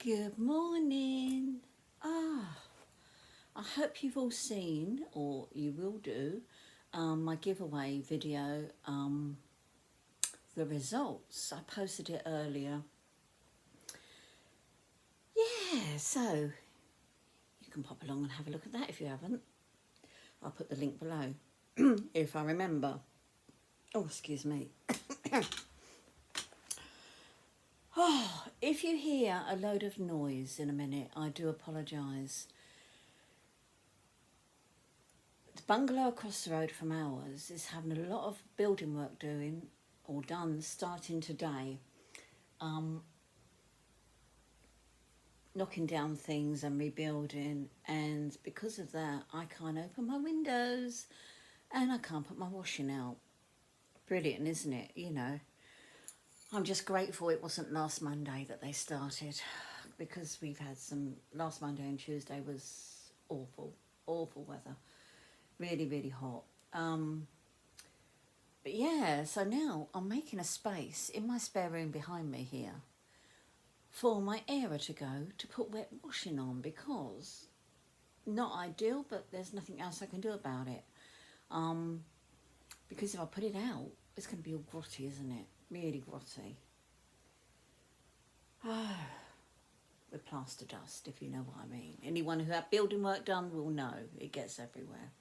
Good morning. I hope you've all seen, or you will do, my giveaway video, the results. I posted it earlier. Yeah, so you can pop along and have a look at that if you haven't. I'll put the link below, if I remember. Oh, excuse me. Oh, if you hear a load of noise in a minute, I do apologise. The bungalow across the road from ours is having a lot of building work doing or done starting today. Knocking down things and rebuilding, and because of that I can't open my windows and I can't put my washing out. Brilliant, isn't it? You know, I'm just grateful it wasn't last Monday that they started, because we've had some, last Monday and Tuesday was awful weather, really hot. But yeah, so now I'm making a space in my spare room behind me here for my era to go to put wet washing on, because not ideal, but there's nothing else I can do about it. Because if I put it out, it's going to be all grotty, isn't it? Really grotty. With plaster dust, if you know what I mean. Anyone who had building work done will know it gets everywhere.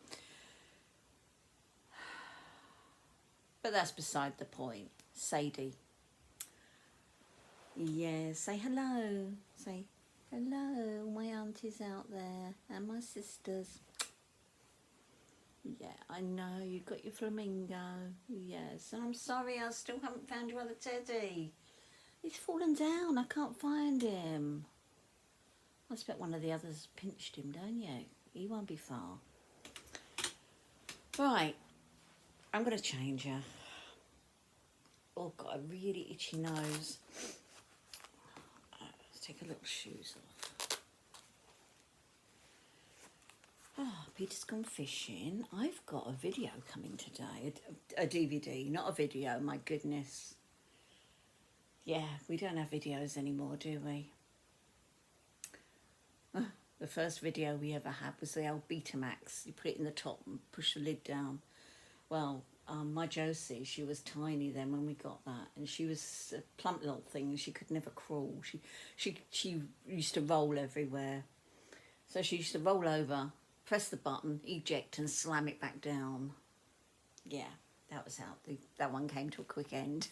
But that's beside the point. Sadie. Yeah, say hello. Say hello, my aunties out there and my sisters. Yeah, I know, you got your flamingo. Yes, and I'm sorry I still haven't found your other teddy. He's fallen down, I can't find him. I expect one of the others pinched him, don't you? He won't be far. Right, I'm going to change her. Oh, got a really itchy nose. Let's take a little shoes off. Oh, Peter's gone fishing. I've got a video coming today, a DVD, not a video, my goodness. Yeah, we don't have videos anymore, do we? The first video we ever had was the old Betamax. You put it in the top and push the lid down. Well, my Josie, she was tiny then when we got that, and she was a plump little thing, and she could never crawl. She used to roll everywhere. So she used to roll over, press the button, eject, and slam it back down. Yeah, that was how that one came to a quick end.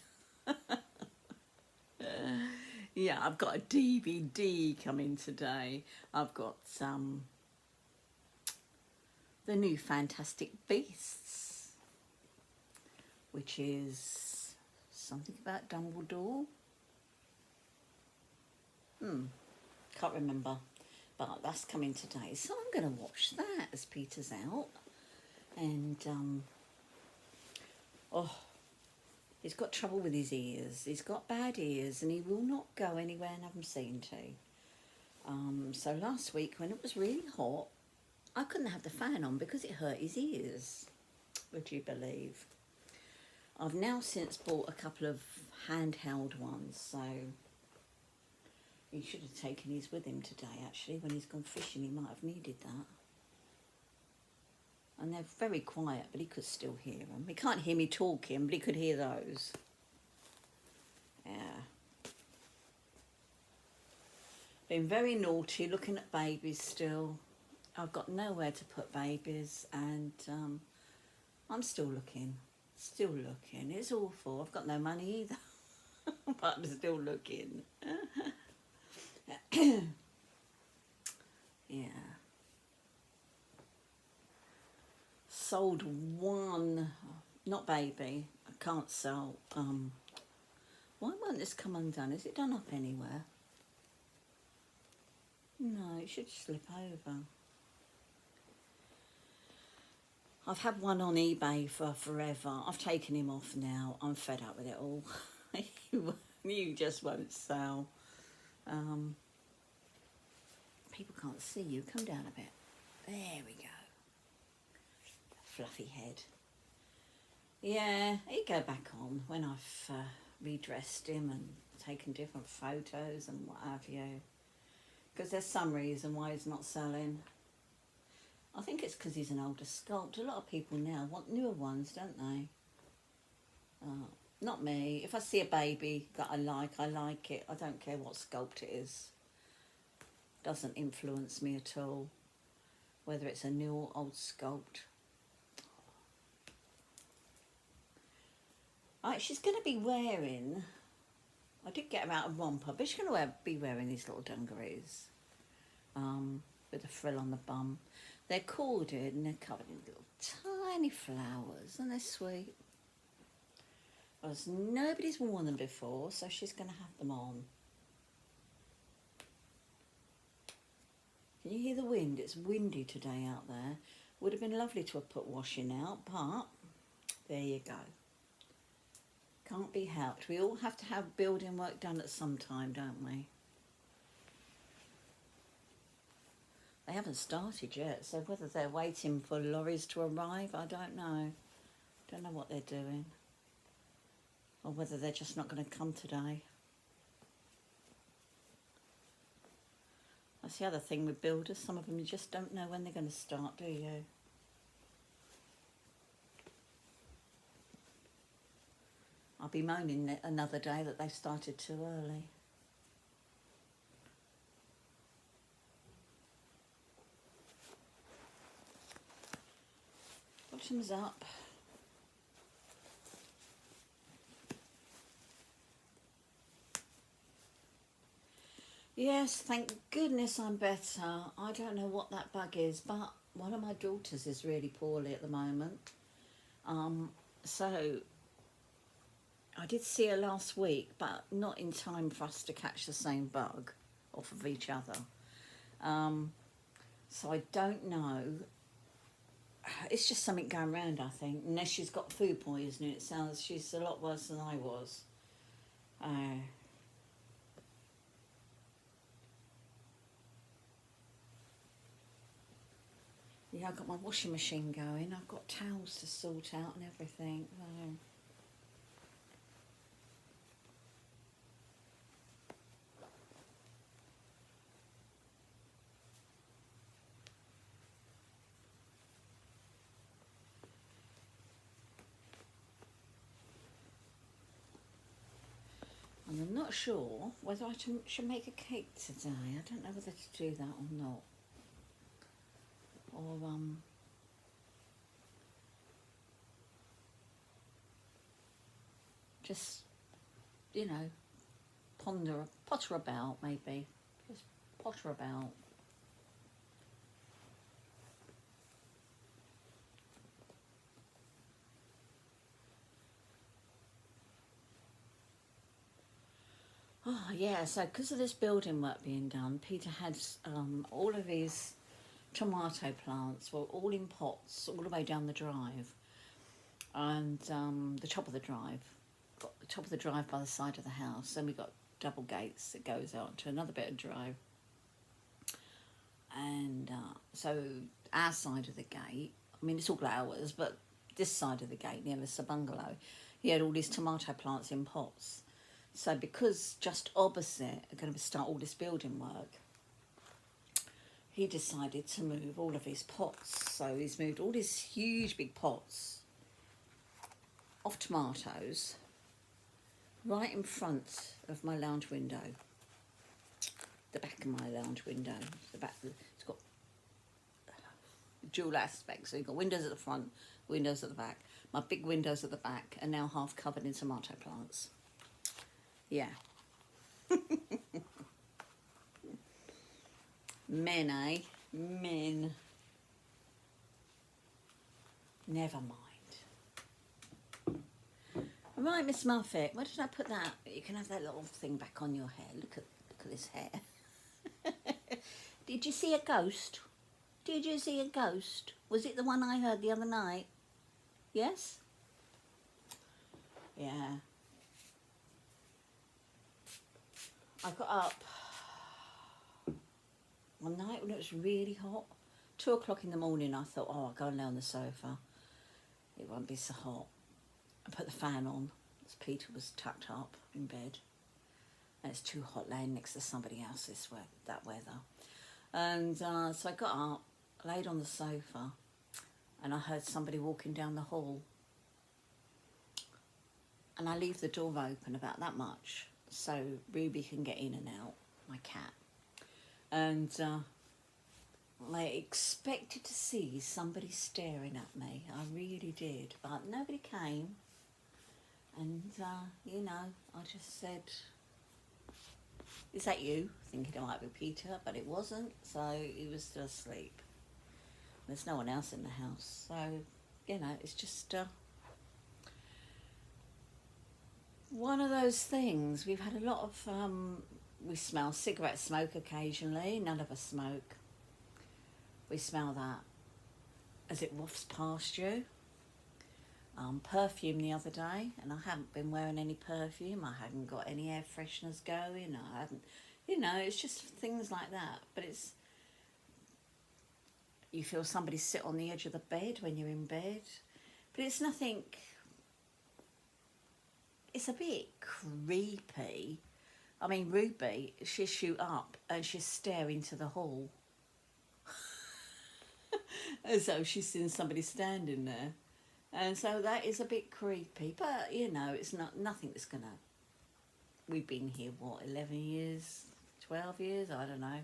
Yeah, I've got a DVD coming today. I've got the new Fantastic Beasts, which is something about Dumbledore. Can't remember, but that's coming today. So I'm going to watch that as Peter's out. And, he's got trouble with his ears. He's got bad ears and he will not go anywhere and have them seen to. So last week when it was really hot, I couldn't have the fan on because it hurt his ears. Would you believe? I've now since bought a couple of handheld ones, so he should have taken his with him today actually. When he's gone fishing he might have needed that. And they're very quiet, but he could still hear them. He can't hear me talking, but he could hear those. Yeah. Been very naughty, looking at babies still. I've got nowhere to put babies, and I'm still looking. Still looking. It's awful. I've got no money either, but I'm still looking. Yeah. Sold one, not baby, I can't sell. Why won't this come undone? Is it done up anywhere? No, it should slip over. I've had one on eBay for forever. I've taken him off now. I'm fed up with it all. You just won't sell. People can't see you. Come down a bit. There we go. Fluffy head. Yeah, he'd go back on when I've redressed him and taken different photos and what have you. Because there's some reason why he's not selling. I think it's because he's an older sculpt. A lot of people now want newer ones, don't they? Not me. If I see a baby that I like it. I don't care what sculpt it is. Doesn't influence me at all. Whether it's a new or old sculpt. Right, she's going to be wearing... I did get her out a romper, but she's going to be wearing these little dungarees. With a frill on the bum. They're corded and they're covered in little tiny flowers, and they're sweet. Because nobody's worn them before, so she's going to have them on. Can you hear the wind? It's windy today out there. Would have been lovely to have put washing out, but there you go. Can't be helped. We all have to have building work done at some time, don't we? They haven't started yet, so whether they're waiting for lorries to arrive, I don't know. Don't know what they're doing. Or whether they're just not going to come today. That's the other thing with builders. Some of them you just don't know when they're going to start, do you? I'll be moaning another day that they started too early. Bottoms up. Yes, thank goodness I'm better. I don't know what that bug is, but one of my daughters is really poorly at the moment. So I did see her last week, but not in time for us to catch the same bug off of each other. So I don't know. It's just something going around, I think. Unless she's got food poisoning. It sounds she's a lot worse than I was. Yeah, I've got my washing machine going. I've got towels to sort out and everything. And I'm not sure whether I should make a cake today. I don't know whether to do that or not. Or, just, you know, potter about maybe. Just potter about. Oh, yeah, so because of this building work being done, Peter had all of his tomato plants were all in pots all the way down the drive. And the top of the drive, got the top of the drive by the side of the house. Then we got double gates that goes out to another bit of drive. And so our side of the gate, I mean, it's all ours, but this side of the gate near the bungalow, he had all these tomato plants in pots. So because just opposite are going to start all this building work, he decided to move all of his pots. So he's moved all these huge big pots of tomatoes right in front of my lounge window. The back of my lounge window. The back, it's got dual aspects. So you've got windows at the front, windows at the back. My big windows at the back are now half covered in tomato plants. Yeah. Men, eh? Men. Never mind. Right, Miss Muffet, where did I put that? You can have that little thing back on your hair. Look at this hair. Did you see a ghost? Did you see a ghost? Was it the one I heard the other night? Yes? Yeah. I got up one night when it was really hot. 2 o'clock in the morning, I thought, oh, I'll go and lay on the sofa. It won't be so hot. I put the fan on as Peter was tucked up in bed. And it's too hot laying next to somebody else that weather. And so I got up, laid on the sofa, and I heard somebody walking down the hall. And I leave the door open about that much so Ruby can get in and out, my cat. And I expected to see somebody staring at me. I really did. But nobody came. And, you know, I just said, "Is that you?" Thinking it might be Peter, but it wasn't. So he was still asleep. There's no one else in the house. So, you know, it's just one of those things. We've had a lot of, we smell cigarette smoke occasionally. None of us smoke. We smell that as it wafts past you. Perfume the other day, and I haven't been wearing any perfume. I haven't got any air fresheners going. I haven't, you know, it's just things like that. But it's, you feel somebody sit on the edge of the bed when you're in bed. But it's nothing, it's a bit creepy. I mean, Ruby, she'll shoot up and she'll stare into the hall as though she's seen somebody standing there. And so that is a bit creepy. But, you know, it's nothing that's going to... We've been here, what, 11 years, 12 years? I don't know.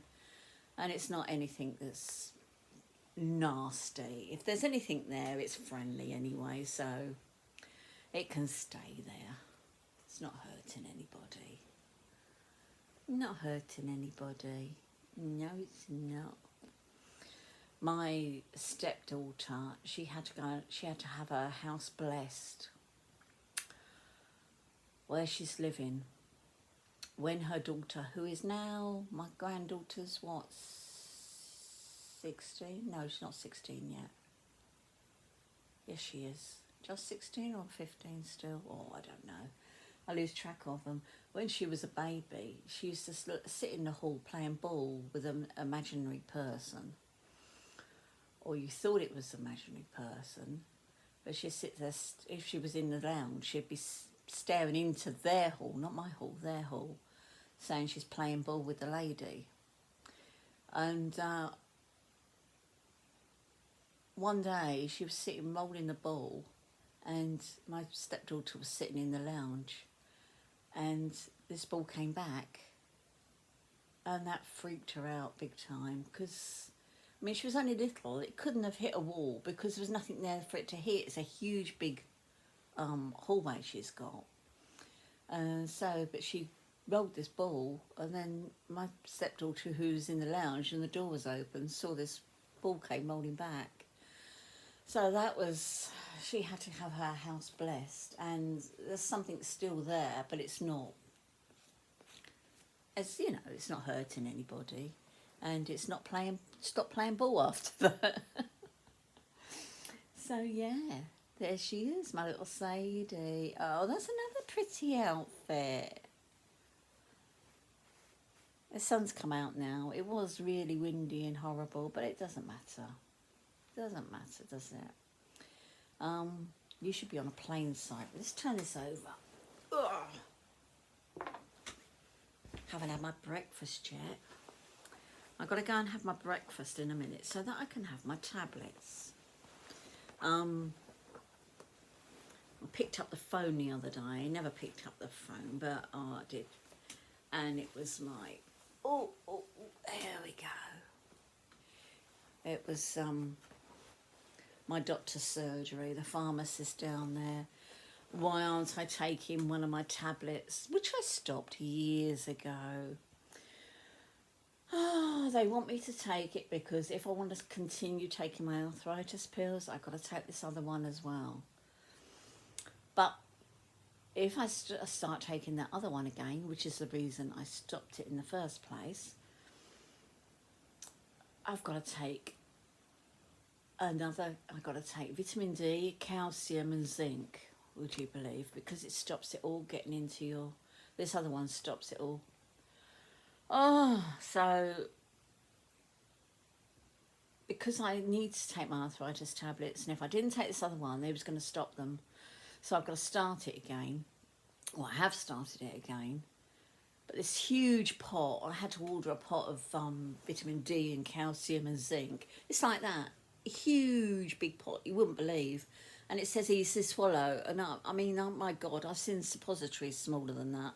And it's not anything that's nasty. If there's anything there, it's friendly anyway, so it can stay there. It's not hurting anybody. Not hurting anybody. No, it's not. My stepdaughter, she had to have her house blessed where she's living when her daughter, who is now my granddaughter's, what, 16? No, she's not 16 yet. Yes, she is. Just 16 or 15 still? Oh, I don't know. I lose track of them. When she was a baby, she used to sit in the hall playing ball with an imaginary person. Or you thought it was an imaginary person, but she'd sit there, if she was in the lounge, she'd be staring into their hall, not my hall, their hall, saying she's playing ball with the lady. And one day she was sitting rolling the ball, and my stepdaughter was sitting in the lounge, and this ball came back, and that freaked her out big time, because I mean, she was only little. It couldn't have hit a wall because there was nothing there for it to hit. It's a huge, big hallway she's got. But she rolled this ball, and then my stepdaughter, who's in the lounge and the door was open, saw this ball came rolling back. So that was, she had to have her house blessed, and there's something still there, but it's not, as you know, it's not hurting anybody. And it's not stopped playing ball after that. So yeah, there she is, my little Sadie. Oh, that's another pretty outfit. The sun's come out now. It was really windy and horrible, but it doesn't matter. It doesn't matter, does it? You should be on a plane site. Let's turn this over. Ugh. Haven't had my breakfast yet. I've got to go and have my breakfast in a minute so that I can have my tablets. I picked up the phone the other day. I never picked up the phone, but I did. And it was my... Oh, there we go. It was my doctor's surgery, the pharmacist down there. Why aren't I taking one of my tablets, which I stopped years ago? Oh, they want me to take it because if I want to continue taking my arthritis pills, I've got to take this other one as well. But if I start taking that other one again, which is the reason I stopped it in the first place, I've got to take I've got to take vitamin D, calcium and zinc, would you believe? Because it stops it all getting into your... This other one stops it all. Oh, so because I need to take my arthritis tablets, and if I didn't take this other one, they was going to stop them. So I've got to start it again. Well, I have started it again. But this huge pot, I had to order a pot of vitamin D and calcium and zinc. It's like that, a huge big pot, you wouldn't believe. And it says easy to swallow. And I mean, oh my God, I've seen suppositories smaller than that.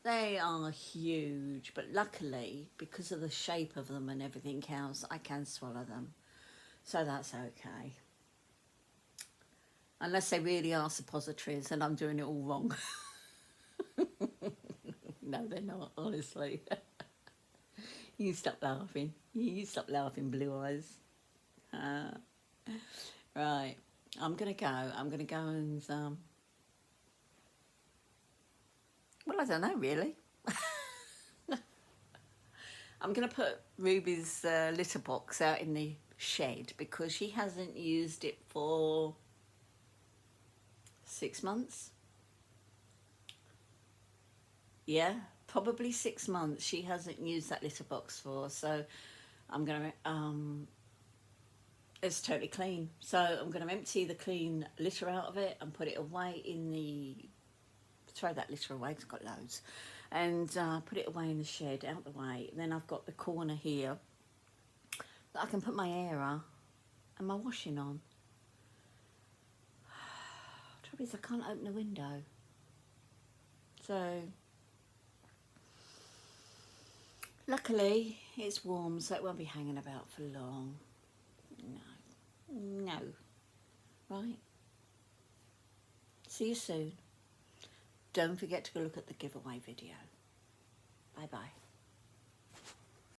They are huge, but luckily, because of the shape of them and everything else, I can swallow them. So that's okay. Unless they really are suppositories and I'm doing it all wrong. No, they're not, honestly. You stop laughing. You stop laughing, blue eyes. Right, I'm going to go. I'm going to go and... well, I don't know, really. I'm going to put Ruby's litter box out in the shed because she hasn't used it for 6 months. Yeah, probably 6 months she hasn't used that litter box for. So I'm going to... it's totally clean. So I'm going to empty the clean litter out of it and put it away in the... throw that litter away because I've got loads. And put it away in the shed, out the way. Then I've got the corner here that I can put my airer and my washing on. Trouble is I can't open the window. So, luckily it's warm, so it won't be hanging about for long. No. Right. See you soon. Don't forget to go look at the giveaway video. Bye-bye.